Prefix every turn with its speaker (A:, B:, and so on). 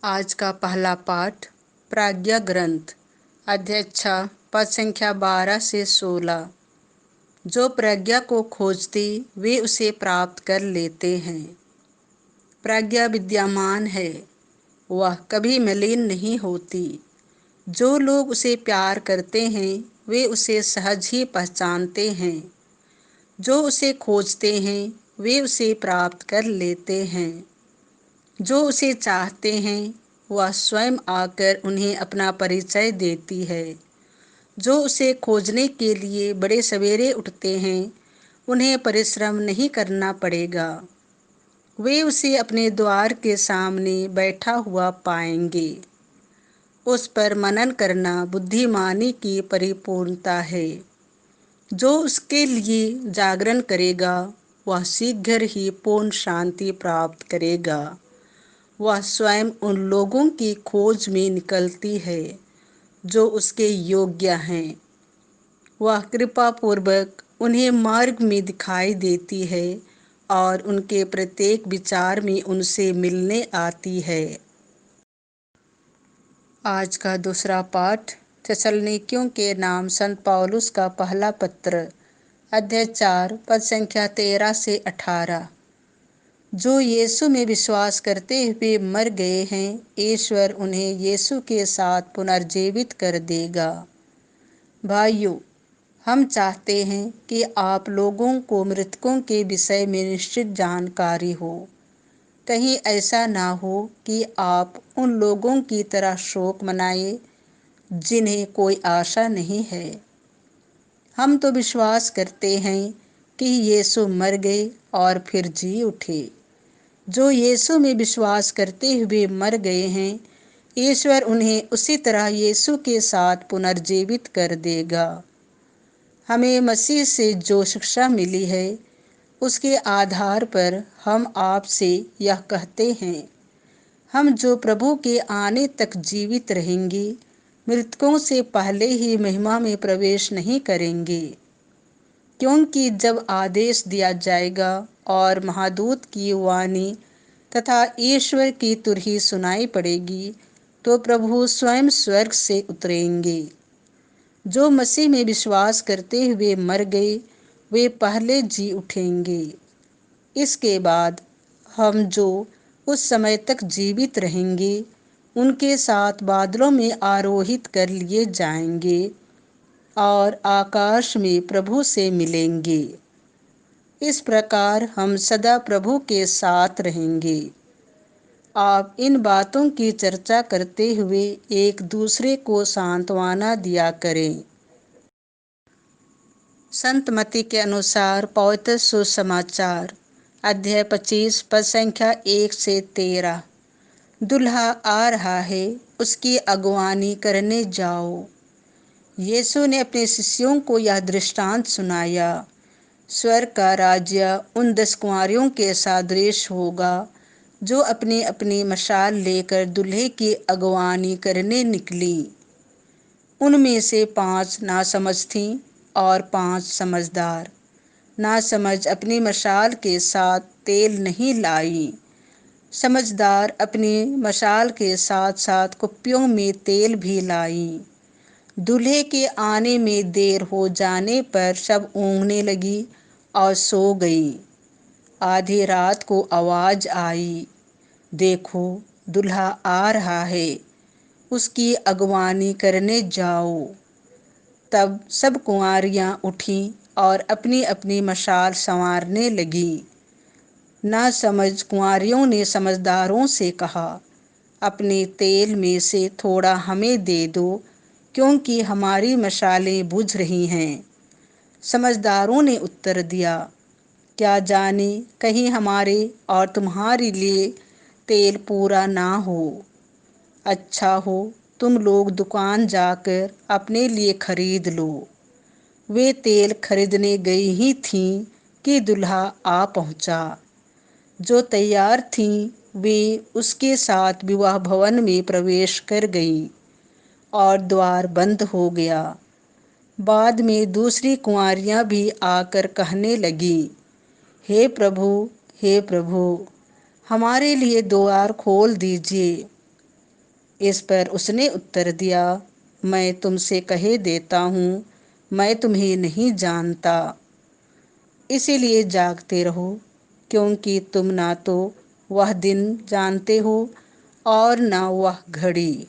A: आज का पहला पाठ प्राज्ञा ग्रंथ अध्याय 6 पद संख्या 12 से 16। जो प्रज्ञा को खोजते वे उसे प्राप्त कर लेते हैं। प्रज्ञा विद्यमान है, वह कभी मलिन नहीं होती। जो लोग उसे प्यार करते हैं वे उसे सहज ही पहचानते हैं। जो उसे खोजते हैं वे उसे प्राप्त कर लेते हैं। जो उसे चाहते हैं वह स्वयं आकर उन्हें अपना परिचय देती है। जो उसे खोजने के लिए बड़े सवेरे उठते हैं उन्हें परिश्रम नहीं करना पड़ेगा। वे उसे अपने द्वार के सामने बैठा हुआ पाएंगे। उस पर मनन करना बुद्धिमानी की परिपूर्णता है। जो उसके लिए जागरण करेगा वह शीघ्र ही पूर्ण शांति प्राप्त करेगा। वह स्वयं उन लोगों की खोज में निकलती है जो उसके योग्य हैं। वह कृपा पूर्वक उन्हें मार्ग में दिखाई देती है और उनके प्रत्येक विचार में उनसे मिलने आती है। आज का दूसरा पाठ थिस्सलुनीकियों के नाम संत पौलुस का पहला पत्र अध्याय 4 पद संख्या 13 से 18। जो यीशु में विश्वास करते हुए मर गए हैं, ईश्वर उन्हें यीशु के साथ पुनर्जीवित कर देगा। भाइयों, हम चाहते हैं कि आप लोगों को मृतकों के विषय में निश्चित जानकारी हो। कहीं ऐसा ना हो कि आप उन लोगों की तरह शोक मनाएं जिन्हें कोई आशा नहीं है। हम तो विश्वास करते हैं कि यीशु मर गए और फिर जी उठे। जो यीशु में विश्वास करते हुए मर गए हैं, ईश्वर उन्हें उसी तरह यीशु के साथ पुनर्जीवित कर देगा। हमें मसीह से जो शिक्षा मिली है उसके आधार पर हम आपसे यह कहते हैं, हम जो प्रभु के आने तक जीवित रहेंगे मृतकों से पहले ही महिमा में प्रवेश नहीं करेंगे। क्योंकि जब आदेश दिया जाएगा और महादूत की वाणी तथा ईश्वर की तुरही सुनाई पड़ेगी तो प्रभु स्वयं स्वर्ग से उतरेंगे। जो मसीह में विश्वास करते हुए मर गए वे पहले जी उठेंगे। इसके बाद हम जो उस समय तक जीवित रहेंगे उनके साथ बादलों में आरोहित कर लिए जाएंगे और आकाश में प्रभु से मिलेंगे। इस प्रकार हम सदा प्रभु के साथ रहेंगे। आप इन बातों की चर्चा करते हुए एक दूसरे को सांत्वना दिया करें। संत मत्ती के अनुसार पवित्र सुसमाचार अध्याय 25 पद संख्या 1 से 13। दुल्हा आ रहा है, उसकी अगुवानी करने जाओ। यीशु ने अपने शिष्यों को यह दृष्टांत सुनाया। स्वर्ग का राज्य उन 10 कुंवारियों के सदृश होगा जो अपनी अपनी मशाल लेकर दूल्हे की अगवानी करने निकली। उनमें से 5 नासमझ थीं और 5 समझदार। नासमझ अपनी मशाल के साथ तेल नहीं लाई। समझदार अपनी मशाल के साथ साथ कुप्पियों में तेल भी लाई। दूल्हे के आने में देर हो जाने पर सब ऊँघने लगी और सो गई। आधी रात को आवाज़ आई, देखो दूल्हा आ रहा है, उसकी अगवानी करने जाओ। तब सब कुंवारियाँ उठीं और अपनी अपनी मशाल संवारने लगीं। नासमझ कुंवारियों ने समझदारों से कहा, अपने तेल में से थोड़ा हमें दे दो, क्योंकि हमारी मशालें बुझ रही हैं। समझदारों ने उत्तर दिया, क्या जाने कहीं हमारे और तुम्हारे लिए तेल पूरा ना हो। अच्छा हो तुम लोग दुकान जाकर अपने लिए खरीद लो। वे तेल खरीदने गई ही थीं कि दूल्हा आ पहुंचा। जो तैयार थीं वे उसके साथ विवाह भवन में प्रवेश कर गईं और द्वार बंद हो गया। बाद में दूसरी कुंवारियां भी आकर कहने लगीं, हे प्रभु, हे प्रभु, हमारे लिए द्वार खोल दीजिए। इस पर उसने उत्तर दिया, मैं तुमसे कहे देता हूँ, मैं तुम्हें नहीं जानता। इसीलिए जागते रहो, क्योंकि तुम ना तो वह दिन जानते हो और ना वह घड़ी।